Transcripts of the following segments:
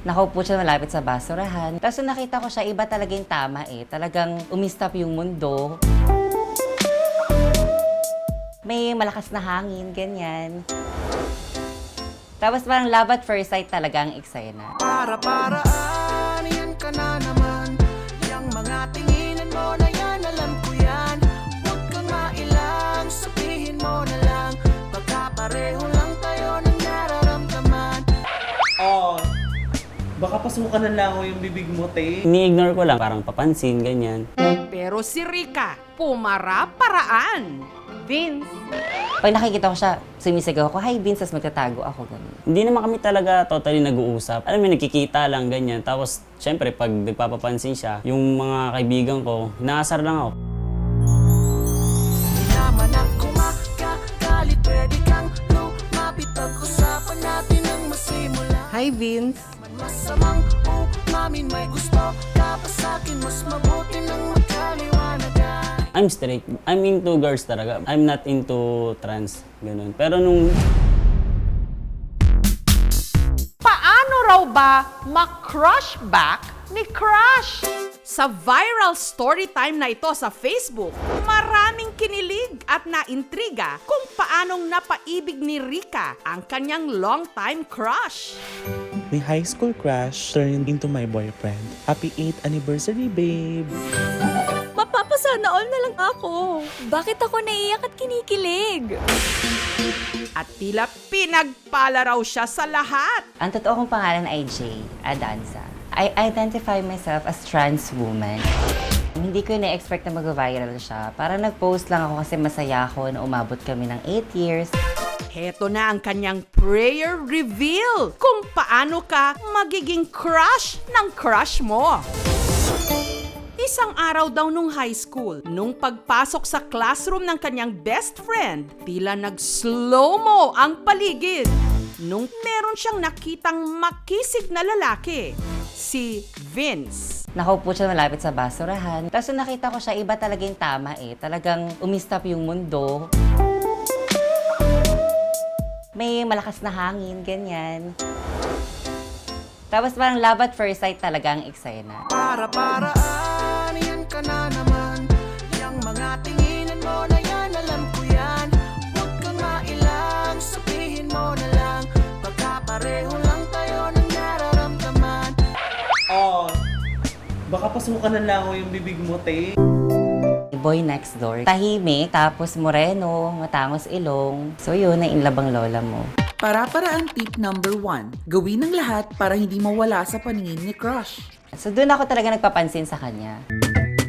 Nakaupo siya malapit sa basurahan. Tapos nung nakita ko siya, iba talaga yung tama eh. Talagang umistap yung mundo. May malakas na hangin, ganyan. Tapos parang love at first sight talaga ang eksena. Para-paraan, yan ka na naman. Yang mga tinginan mo na yan, alam ko yan. Huwag kang mailang, sabihin mo na lang. Pagkapareho lang tayo ng nararamdaman. Oh, baka pasukan na lang yung bibig mo, te. Ini-ignore ko lang, parang papansin, ganyan. Pero si Rica, pumara-paraan. Vince! Pag nakikita ko siya, sumisigaw ako, hi Vince, tapos magtatago ako. Ganun. Hindi naman kami talaga totally nag-uusap. Alam mo, nagkikita lang, ganyan. Tapos, syempre, pag nagpapapansin siya, yung mga kaibigan ko, inaasar lang ako. Naman ang kumakalit, pwede kang lumapit. Pag-usapan natin ang masimula. Hi, Vince. Masamang umamin, may gusto ka pa sa'kin. Mas mabuti nang magkaliwanagan. I'm straight. I'm into girls talaga. I'm not into trans. Ganun. Pero nung Paano raw ba ma-crush back ni Crush? Sa viral story time na ito sa Facebook, maraming kinilig at naintriga kung paanong napaibig ni Rica ang kanyang long-time crush. My high school crush turned into my boyfriend. Happy 8th anniversary, babe. Mapapasana all na lang ako. Bakit ako naiyak at kinikilig? At tila pinagpala raw siya sa lahat. Ang totoo kong pangalan ay Jay Adanza. I identify myself as trans woman. Hindi ko na-expect na mag-viral siya. Parang nag-post lang ako kasi masaya ako na umabot kami ng 8 years. Heto na ang kanyang prayer reveal kung paano ka magiging crush ng crush mo. Isang araw daw nung high school, nung pagpasok sa classroom ng kanyang best friend, tila nag-slow-mo ang paligid. Nung meron siyang nakitang makisig na lalaki, si Vince. Nakaupo siya malapit sa basurahan. Tapos nung nakita ko siya, iba talaga yung tama eh. Talagang umistap yung mundo. May malakas na hangin, ganyan. Tapos parang love at first sight talaga ang eksena. Para-paraan, yan ka na naman. Yang mga tinginan mo na yan, alam ko yan. Huwag kang mailang, sabihin mo na lang. Pagkapareho lang tayo ng nararamdaman. Oh, baka pasukan na lang yung bibig mo, te. Boy next door. Tahimik, tapos moreno, matangos ilong. So yun, nainlabang lola mo. Para-paraan tip number 1. Gawin ang lahat para hindi mawala sa paningin ni crush. So doon ako talaga nagpapansin sa kanya.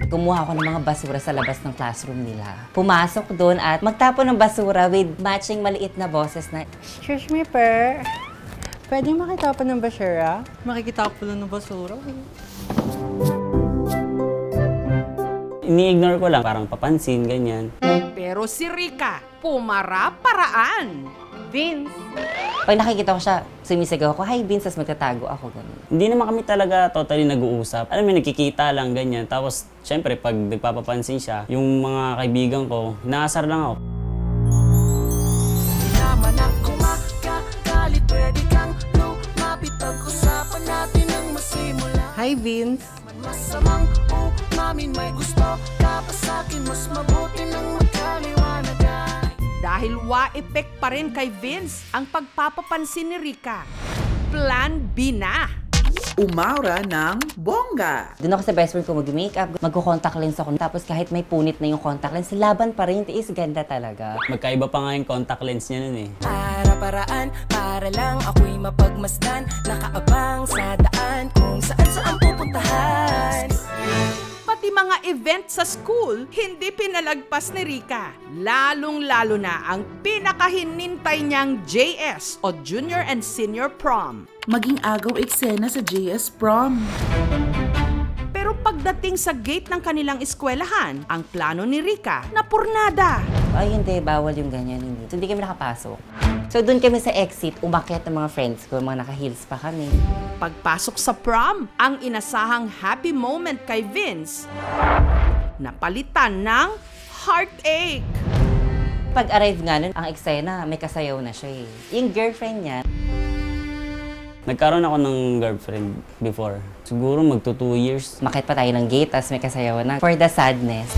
Kumuha ako ng mga basura sa labas ng classroom nila. Pumasok doon at magtapon ng basura with matching maliit na boses na, Excuse me, per. Pwede makita pa ng basura? Makikita ko lang ng basura. ini-ignore ko lang, parang papansin, ganyan. Pero si Rica, pumara-paraan. Vince! Pag nakikita ko siya, sumisigaw ako, hi Vince, tapos magtatago ako. Ganun. Hindi naman kami talaga totally nag-uusap. Alam mo, nagkikita lang, ganyan. Tapos, syempre, pag nagpapapansin siya, yung mga kaibigan ko, inaasar lang ako. Naman ang kumakalit, pwede kang lumapit. Pag-usapan natin ang masimula. Hi, Vince. Masamang umamin, may gusto ka pa sa'kin. Mas mabuti nang magkaliwanagan. Dahil wa-effect pa rin kay Vince ang pagpapapansin ni Rica. Plan B na. Umaura ng bongga. Doon ako sa best friend ko mag-makeup, magko-contact lens ako. Tapos kahit may punit na yung contact lens, laban pa rin, tiis, ganda talaga. Magkaiba pa nga yung contact lens niya nun eh. Para-paraan, para lang ako'y mapagmasdan. Nakaabang sa daan kung saan pupuntahan. Pati mga event sa school, hindi pinalagpas ni Rica. Lalong-lalo na ang pinakahinintay niyang JS o Junior and Senior Prom. Maging agaw eksena sa JS Prom. Pero pagdating sa gate ng kanilang eskwelahan, ang plano ni Rica napurnada. Ay, hindi, bawal yung ganyan, hindi. So, hindi kami nakapasok. So, doon kami sa exit, umakyat ng mga friends ko, mga naka-heels pa kami. Pagpasok sa prom, ang inasahang happy moment kay Vince, napalitan ng heartache. Pag-arrive nga nun, ang eksena, may kasayaw na siya eh. Yung girlfriend niya, Nagkaroon ako ng girlfriend before. Siguro magto 2 years. Makit pa tayo ng gate, tapos may kasayawan na. For the sadness.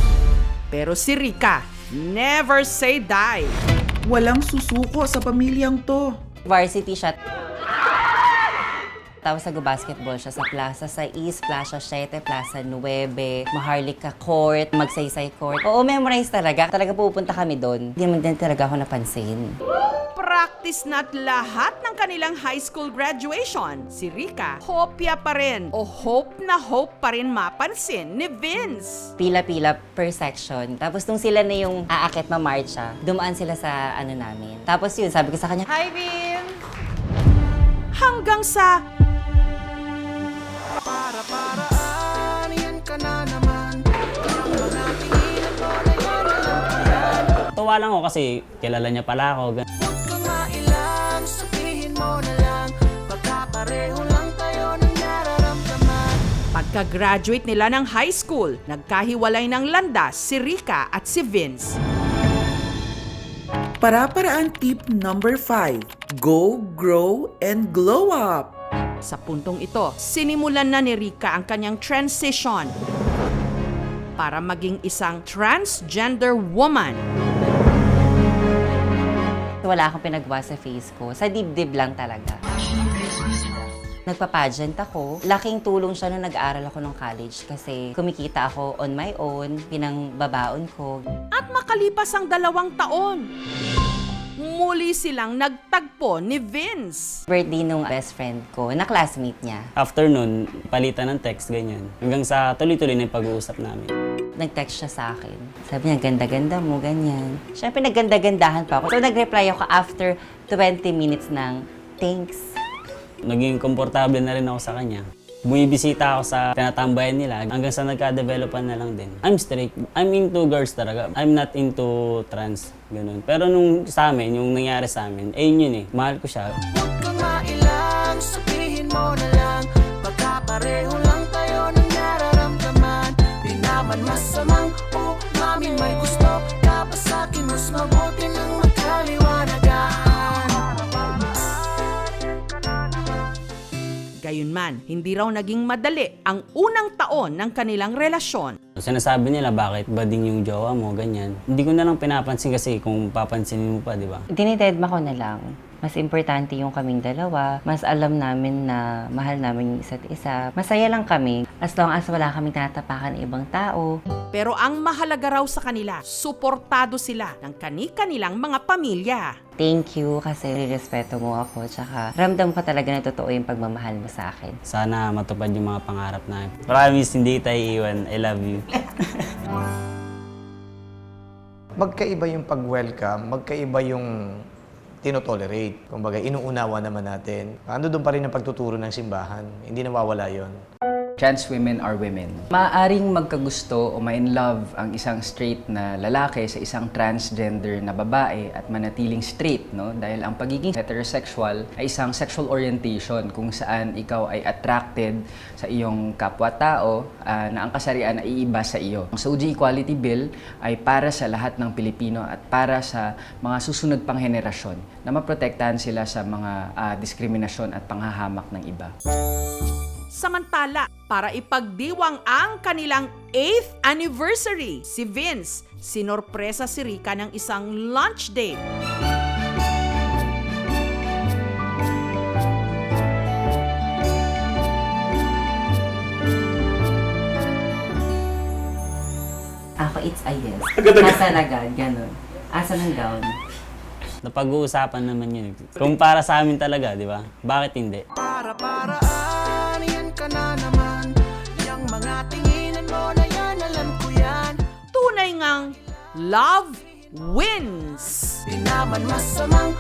Pero si Rika, never say die. Walang susuko sa pamilyang to. Varsity siya. Tapos nag-basketball siya sa Plaza 6, Plaza 7, Plaza 9, Maharlika Court, Magsaysay Court. Oo, memorize talaga. Talaga pupunta kami doon. Hindi naman din talaga ako napansin. Practice na't lahat ng kanilang high school graduation. Si Rika, hopya pa rin o hope na hope pa rin mapansin ni Vince. Pila-pila per section. Tapos nung sila na yung aakit mamarcha, dumaan sila sa ano namin. Tapos yun, sabi ko sa kanya, "Hi, Vince!" Hanggang sa Para-paraan, yan ka na naman. Yung mga tinginan mo na yan, alam ko yan. Tuwa lang ako kasi kilala niya pala ako. Huwag kang mailang, sabihin mo na lang. Pagkapareho lang tayo ng nararamdaman. pagka-graduate nila ng high school, nagkahiwalay ng landas si Rika at si Vince. Para-paraan tip number 5. Go, grow, and glow up. Sa puntong ito, sinimulan na ni Rika ang kanyang transition para maging isang transgender woman. Wala akong pinagawa sa face ko. Sa dibdib lang talaga. Nagpa-pageant ako. Laking tulong siya nung nag-aaral ako ng college kasi kumikita ako on my own, pinangbabaon ko. At makalipas ang 2 taon, muli silang nagtagpo ni Vince. Birthday nung best friend ko, na classmate niya. After nun, palitan ng text, ganyan. Hanggang sa tuloy-tuloy na yung pag-uusap namin. Nag-text siya sa akin. Sabi niya, ganda-ganda mo, ganyan. Siyempre, nagganda-gandahan pa ako. So, nag-reply ako after 20 minutes ng thanks. Naging komportable na rin ako sa kanya. Bumibisita ako sa tinatambayan nila hanggang sa nagka-developan na lang din. I'm straight. I'm into girls talaga. I'm not into trans. Ganun. Pero nung sa amin, yung nangyari sa amin, yun eh. Mahal ko siya. Huwag kang mailang, sabihin mo na lang. Pagkapareho lang tayo ng nararamdaman. Di naman masamang umamin may gusto. Kapag sa'kin mas mabuti ng magkaliwanagan. Gayunman, hindi raw naging madali ang unang taon ng kanilang relasyon. Sinasabi nila, bakit bading yung jowa mo, ganyan. Hindi ko na lang pinapansin kasi kung papansinin mo pa, di ba? Dinidedma ko na lang. Mas importante yung kaming dalawa. Mas alam namin na mahal namin yung isa't isa. Masaya lang kami as long as wala kaming tinatapakan ng ibang tao. Pero ang mahalaga raw sa kanila, suportado sila ng kani-kanilang mga pamilya. Thank you kasi nirespeto mo ako. Tsaka ramdam ko talaga na totoo yung pagmamahal mo sa akin. Sana matupad yung mga pangarap namin. Promise, hindi tayo iwan. I love you. Magkaiba yung pag-welcome, magkaiba yung tinotolerate. Kumbaga, inuunawa naman natin. Ando doon pa rin ang pagtuturo ng simbahan. Hindi nawawala yon. Trans women are women. Maaaring magkagusto o ma-in-love ang isang straight na lalaki sa isang transgender na babae at manatiling straight, no? Dahil ang pagiging heterosexual ay isang sexual orientation kung saan ikaw ay attracted sa iyong kapwa-tao na ang kasarian ay iiba sa iyo. Ang Saudi Equality Bill ay para sa lahat ng Pilipino at para sa mga susunod pang henerasyon na maprotektahan sila sa mga diskriminasyon at panghahamak ng iba. Samantala, para ipagdiwang ang kanilang 8th anniversary, si Vince, sinorpresa si Rika ng isang lunch date. Ako, it's a yes. Nasaan agad, ganun. Asa ng gown? Napag-uusapan naman yun. Kung para sa amin talaga, di ba? Bakit hindi? Para-paraan, yan ka na naman. Yang mga tinginan mo na yan, alam ko yan. Tunay ngang love wins. Di naman masamang